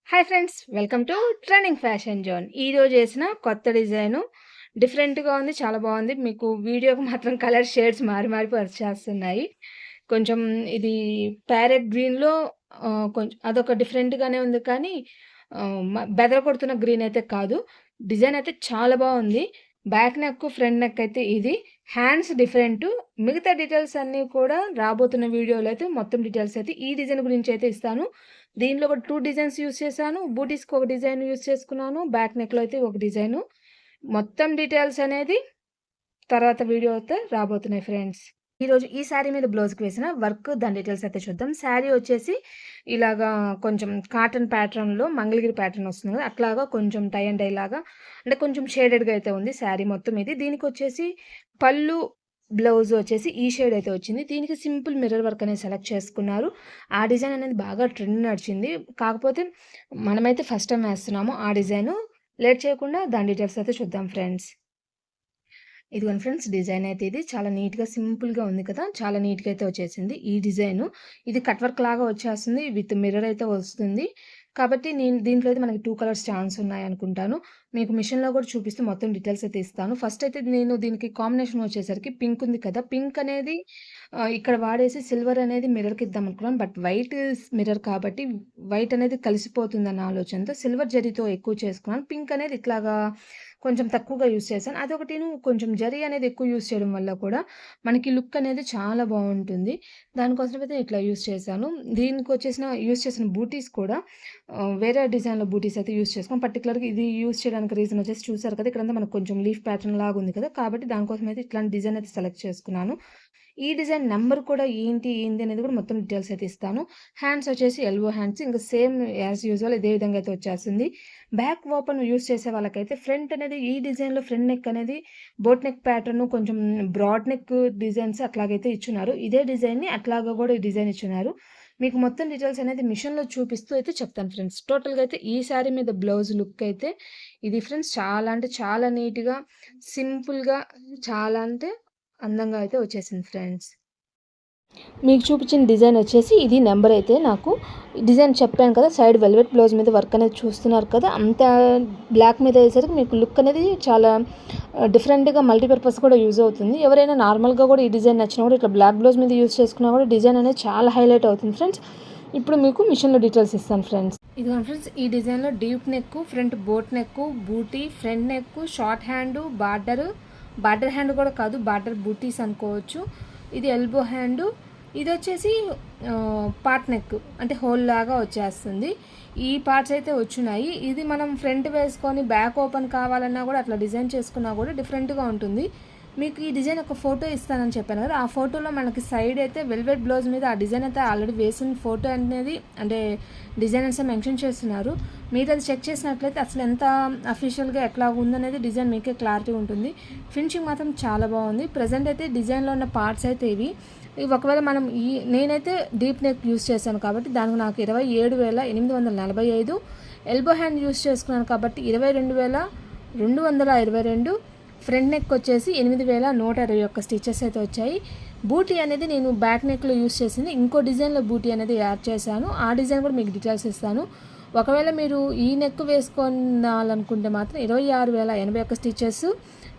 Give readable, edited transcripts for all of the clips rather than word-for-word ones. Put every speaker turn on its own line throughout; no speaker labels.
Hi friends, welcome to trending fashion zone. ఈరోజు చేసిన కొత్త డిజైను డిఫరెంట్‌గా ఉంది. చాలా బాగుంది. మీకు వీడియోకి మాత్రం కలర్ షేడ్స్ మారి మారి వచ్చేస్తున్నాయి. కొంచెం ఇది ప్యారెట్ గ్రీన్‌లో కొంచెం అదొక డిఫరెంట్‌గానే ఉంది కానీ బెదర కొడుతున్న గ్రీన్ అయితే కాదు. డిజైన్ అయితే చాలా బాగుంది. బ్యాక్ నెక్, ఫ్రంట్ నెక్ అయితే ఇది. Hands different. మిగతా డీటెయిల్స్ అన్నీ కూడా రాబోతున్న వీడియోలో అయితే మొత్తం డీటెయిల్స్ అయితే ఈ డిజైన్ గురించి అయితే ఇస్తాను. దీనిలో ఒక 2 డిజైన్స్ యూజ్ చేశాను. బూటీస్‌కి ఒక డిజైన్ యూజ్ చేసుకున్నాను. బ్యాక్ నెక్‌లో అయితే ఒక డిజైను. మొత్తం డీటెయిల్స్ అనేది తర్వాత వీడియో అయితే రాబోతున్నాయి ఫ్రెండ్స్. ఈరోజు ఈ శారీ మీద బ్లౌజ్‌కి వేసిన వర్క్ దాని డీటెయిల్స్ అయితే చూద్దాం. శారీ వచ్చేసి ఇలాగా కొంచెం కాటన్ ప్యాటర్న్‌లో మంగళగిరి ప్యాటర్న్ వస్తుంది కదా! అట్లాగా కొంచెం టై అండ్ డై లాగా అంటే కొంచెం షేడెడ్‌గా అయితే ఉంది శారీ మొత్తం ఇది. దీనికొచ్చేసి పళ్ళు, బ్లౌజ్ వచ్చేసి ఈ షేడ్ అయితే వచ్చింది. దీనికి సింపుల్ మిర్రర్ వర్క్ అనేది సెలెక్ట్ చేసుకున్నారు. ఆ డిజైన్ అనేది బాగా ట్రెండ్ నడిచింది. కాకపోతే మనమైతే ఫస్ట్ టైమ్ వేస్తున్నాము ఆ డిజైను. లేట్ చేయకుండా దాని డీటెయిల్స్ అయితే చూద్దాం ఫ్రెండ్స్. ఇదిగోండి ఫ్రెండ్స్, డిజైన్ అయితే ఇది చాలా నీట్‌గా సింపుల్‌గా ఉంది కదా! చాలా నీట్‌గా అయితే వచ్చేసింది ఈ డిజైను. ఇది కట్ వర్క్ లాగా వచ్చేస్తుంది. విత్ మిర్రర్ అయితే వస్తుంది. కాబట్టి నేను దీంట్లో అయితే మనకి 2 కలర్స్ ఛాన్స్ ఉన్నాయనుకుంటాను. మీకు మిషన్‌లో కూడా చూపిస్తూ మొత్తం డీటెయిల్స్ అయితే ఇస్తాను. ఫస్ట్ అయితే నేను దీనికి కాంబినేషన్ వచ్చేసరికి పింక్ ఉంది కదా! పింక్ అనేది ఇక్కడ వాడేసి సిల్వర్ అనేది మిర్రర్‌కి ఇద్దామనుకున్నాను. బట్ వైట్ మిర్రర్ కాబట్టి వైట్ అనేది కలిసిపోతుందన్న ఆలోచనతో సిల్వర్ జరీతో ఎక్కువ చేసుకున్నాను. పింక్ అనేది ఇట్లాగా కొంచెం తక్కువగా యూజ్ చేశాను. అదొకటిను కొంచెం జరీ అనేది ఎక్కువ యూజ్ చేయడం వల్ల కూడా మనకి లుక్ అనేది చాలా బావుంటుంది. దానికోసమైతే ఇట్లా యూజ్ చేశాను. యూజ్ చేసిన బూటీస్ కూడా వేరే డిజైన్‌లో బూటీస్ అయితే యూజ్ చేసుకొని పర్టిక్యులర్‌గా ఇది యూజ్ చేయడానికి రీజన్ వచ్చేసి చూసారు కదా! ఇక్కడంతా మనకు కొంచెం లీఫ్ ప్యాటర్న్ లాగా ఉంది కదా! కాబట్టి దానికోసం అయితే ఇట్లాంటి డిజైన్ అయితే సెలెక్ట్ చేసుకున్నాను. ఈ డిజైన్ నంబర్ కూడా ఏంది అనేది కూడా మొత్తం డీటెయిల్స్ అయితే ఇస్తాను. హ్యాండ్స్ వచ్చేసి ఎల్బో హ్యాండ్స్ ఇంకా సేమ్ యాజ్ యూజువల్ ఇదే విధంగా అయితే వచ్చేస్తుంది. బ్యాక్ ఓపెన్ యూజ్ చేసే వాళ్ళకైతే ఫ్రంట్ అనేది ఈ డిజైన్‌లో ఫ్రంట్ నెక్ అనేది బోట్ నెక్ ప్యాటర్న్ కొంచెం బ్రాడ్ నెక్ డిజైన్స్ అట్లాగైతే ఇచ్చున్నారు. ఇదే డిజైన్‌ని అట్లాగా కూడా ఈ డిజైన్ ఇచ్చున్నారు. మీకు మొత్తం డీటెయిల్స్ అనేది మిషన్‌లో చూపిస్తూ అయితే చెప్తాను ఫ్రెండ్స్. టోటల్‌గా అయితే ఈ శారీ మీద బ్లౌజ్ లుక్ అయితే ఇది ఫ్రెండ్స్ చాలా అంటే చాలా నీట్‌గా, సింపుల్‌గా చాలా అంటే అందంగా అయితే వచ్చేసింది ఫ్రెండ్స్. మీకు చూపించిన డిజైన్ వచ్చేసి ఇది నెంబర్ అయితే నాకు డిజైన్ చెప్పాను కదా! సైడ్ వెల్వెట్ బ్లౌజ్ మీద వర్క్ అనేది చూస్తున్నారు కదా! అంత బ్లాక్ మీద అయ్యేసరికి మీకు లుక్ అనేది చాలా డిఫరెంట్‌గా మల్టీపర్పస్ కూడా యూజ్ అవుతుంది. ఎవరైనా నార్మల్‌గా కూడా ఈ డిజైన్ నచ్చినా కూడా ఇట్లా బ్లాక్ బ్లౌజ్ మీద యూజ్ చేసుకున్నా కూడా డిజైన్ అనేది చాలా హైలైట్ అవుతుంది ఫ్రెండ్స్. ఇప్పుడు మీకు మిషన్‌లో డీటెయిల్స్ ఇస్తాను ఫ్రెండ్స్. ఇదిగోండి ఫ్రెండ్స్, ఈ డిజైన్‌లో deep neck, front boat neck, బూటీ, front neck, short hand, border hand కూడా కాదు, బార్డర్ బూటీస్ అనుకోవచ్చు. ఇది ఎల్బో హ్యాండ్. ఇది వచ్చేసి పార్ట్ నెక్ అంటే హోల్ లాగా వచ్చేస్తుంది. ఈ పార్ట్స్ అయితే వచ్చున్నాయి. ఇది మనం ఫ్రంట్ వేసుకొని బ్యాక్ ఓపెన్ కావాలన్నా కూడా అట్లా డిజైన్ చేసుకున్నా కూడా డిఫరెంట్‌గా ఉంటుంది. మీకు ఈ డిజైన్ ఒక ఫోటో ఇస్తానని చెప్పాను కదా! ఆ ఫోటోలో మనకి సైడ్ అయితే వెల్వెట్ బ్లౌజ్ మీద ఆ డిజైన్ అయితే ఆల్రెడీ వేసిన ఫోటో అనేది అంటే డిజైనర్స్ మెన్షన్ చేస్తున్నారు. మీరు అది చెక్ చేసినట్లయితే అసలు ఎంత అఫీషియల్‌గా ఎట్లా ఉందనేది డిజైన్ మీకే క్లారిటీ ఉంటుంది. ఫినిషింగ్ మాత్రం చాలా బాగుంది. ప్రెజెంట్ అయితే డిజైన్‌లో ఉన్న పార్ట్స్ అయితే ఇవి. ఒకవేళ మనం నేనైతే డీప్ నెక్ యూస్ చేశాను కాబట్టి దానికి నాకు 27,845. ఎల్బో హ్యాండ్ యూస్ చేసుకున్నాను కాబట్టి 22,222. ఫ్రంట్ నెక్ వచ్చేసి 8,121 స్టిచెస్ అయితే వచ్చాయి. బూటీ అనేది నేను బ్యాక్ నెక్లో యూస్ చేసింది. ఇంకో డిజైన్లో బూటీ అనేది యాడ్ చేశాను. ఆ డిజైన్ కూడా మీకు డీటెయిల్స్ ఇస్తాను. ఒకవేళ మీరు ఈ నెక్ వేసుకోవాలనుకుంటే మాత్రం 26,081 స్టిచెస్.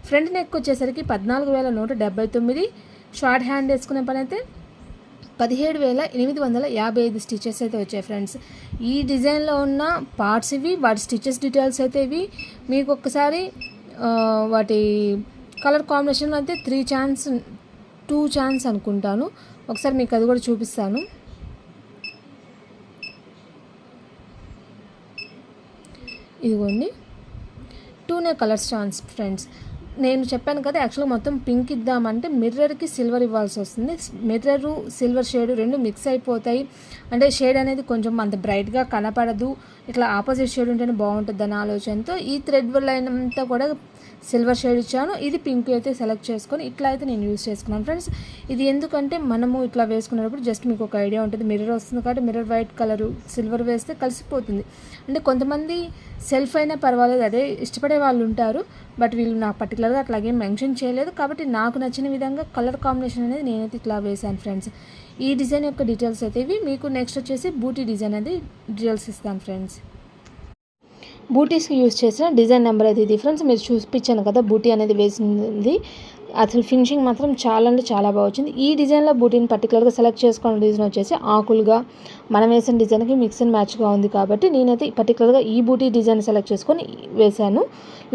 ఫ్రంట్ నెక్ వచ్చేసరికి 14,179. షార్ట్ హ్యాండ్ వేసుకునే పని అయితే 17,855 స్టిచెస్ అయితే వచ్చాయి ఫ్రెండ్స్. ఈ డిజైన్లో ఉన్న పార్ట్స్ ఇవి, వాటి స్టిచెస్ డీటెయిల్స్ అయితే ఇవి. మీకు ఒక్కసారి వాటి కలర్ కాంబినేషన్ అయితే 2 ఛాన్స్ అనుకుంటాను. ఒకసారి మీకు అది కూడా చూపిస్తాను. ఇదిగోండి 2 కలర్స్ ఛాన్స్ ఫ్రెండ్స్. నేను చెప్పాను కదా, యాక్చువల్గా మొత్తం పింక్ ఇద్దామంటే మిర్రర్కి సిల్వర్ ఇవ్వాల్సి వస్తుంది. మిర్రరు సిల్వర్ షేడ్ 2 మిక్స్ అయిపోతాయి. అంటే షేడ్ అనేది కొంచెం అంత బ్రైట్గా కనపడదు. ఇట్లా ఆపోజిట్ షేడ్ ఉంటేనే బాగుంటుంది అన్న ఆలోచనతో ఈ థ్రెడ్ లైన్ అంతా కూడా సిల్వర్ షేడ్ ఇచ్చాను. ఇది పింక్ అయితే సెలెక్ట్ చేసుకొని ఇట్లా అయితే నేను యూజ్ చేసుకున్నాను ఫ్రెండ్స్. ఇది ఎందుకంటే మనము ఇట్లా వేసుకున్నప్పుడు జస్ట్ మీకు ఒక ఐడియా ఉంటుంది. మిర్రర్ వస్తుంది కాబట్టి మిర్రర్ వైట్ కలరు సిల్వర్ వేస్తే కలిసిపోతుంది. అంటే కొంతమంది సెల్ఫ్ అయినా పర్వాలేదు అదే ఇష్టపడే వాళ్ళు ఉంటారు. బట్ వీళ్ళు నాకు పర్టికులర్గా అట్లాగే మెన్షన్ చేయలేదు కాబట్టి నాకు నచ్చిన విధంగా కలర్ కాంబినేషన్ అనేది నేనైతే ఇట్లా వేశాను ఫ్రెండ్స్. ఈ డిజైన్ యొక్క డీటెయిల్స్ అయితే ఇవి. మీకు నెక్స్ట్ వచ్చేసి బూటీ డిజైన్ అనేది డీటెయిల్స్ ఇస్తాను ఫ్రెండ్స్. బూటీస్కి యూస్ చేసిన డిజైన్ నెంబర్ అయితే ఇది ఫ్రెండ్స్. మీరు చూపించాను కదా బూటీ అనేది వేసింది, అసలు ఫినిషింగ్ మాత్రం చాలా అంటే చాలా బాగా వచ్చింది. ఈ డిజైన్లో బూటీని పర్టికులర్గా సెలెక్ట్ చేసుకున్న డిజైన్ వచ్చేసి ఆకులుగా మనం వేసిన డిజైన్కి మిక్స్ అండ్ మ్యాచ్గా ఉంది కాబట్టి నేనైతే పర్టికులర్గా ఈ బూటీ డిజైన్ సెలెక్ట్ చేసుకొని వేశాను.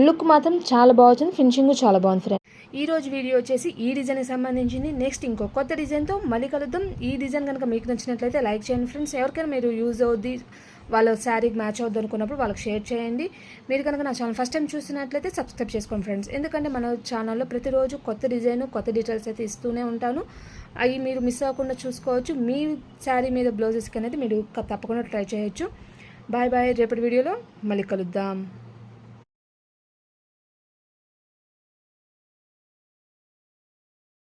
లుక్ మాత్రం చాలా బాగా వచ్చింది, ఫినిషింగ్ చాలా బాగుంది ఫ్రెండ్స్. ఈ రోజు వీడియో వచ్చేసి ఈ డిజైన్కి సంబంధించింది. నెక్స్ట్ ఇంకో కొత్త డిజైన్తో మళ్ళీ కలుద్దాం. ఈ డిజైన్ కనుక మీకు నచ్చినట్లయితే లైక్ చేయండి ఫ్రెండ్స్. ఎవరికైనా మీరు యూజ్ అవుద్ది, వాళ్ళ శారీకి మ్యాచ్ అవుద్ది అనుకున్నప్పుడు వాళ్ళకి షేర్ చేయండి. మీరు కనుక నా ఛానల్ ఫస్ట్ టైం చూసినట్లయితే సబ్స్క్రైబ్ చేసుకోండి ఫ్రెండ్స్. ఎందుకంటే మన ఛానల్లో ప్రతిరోజు కొత్త డిజైన్ కొత్త డీటెయిల్స్ అయితే ఇస్తూనే ఉంటాను. అవి మీరు మిస్ అవ్వకుండా చూసుకోవచ్చు. మీ శారీ మీద బ్లౌజెస్కి అనేది మీరు తప్పకుండా ట్రై చేయొచ్చు. Bye bye. రేపటి వీడియోలో మళ్ళీ కలుద్దాం.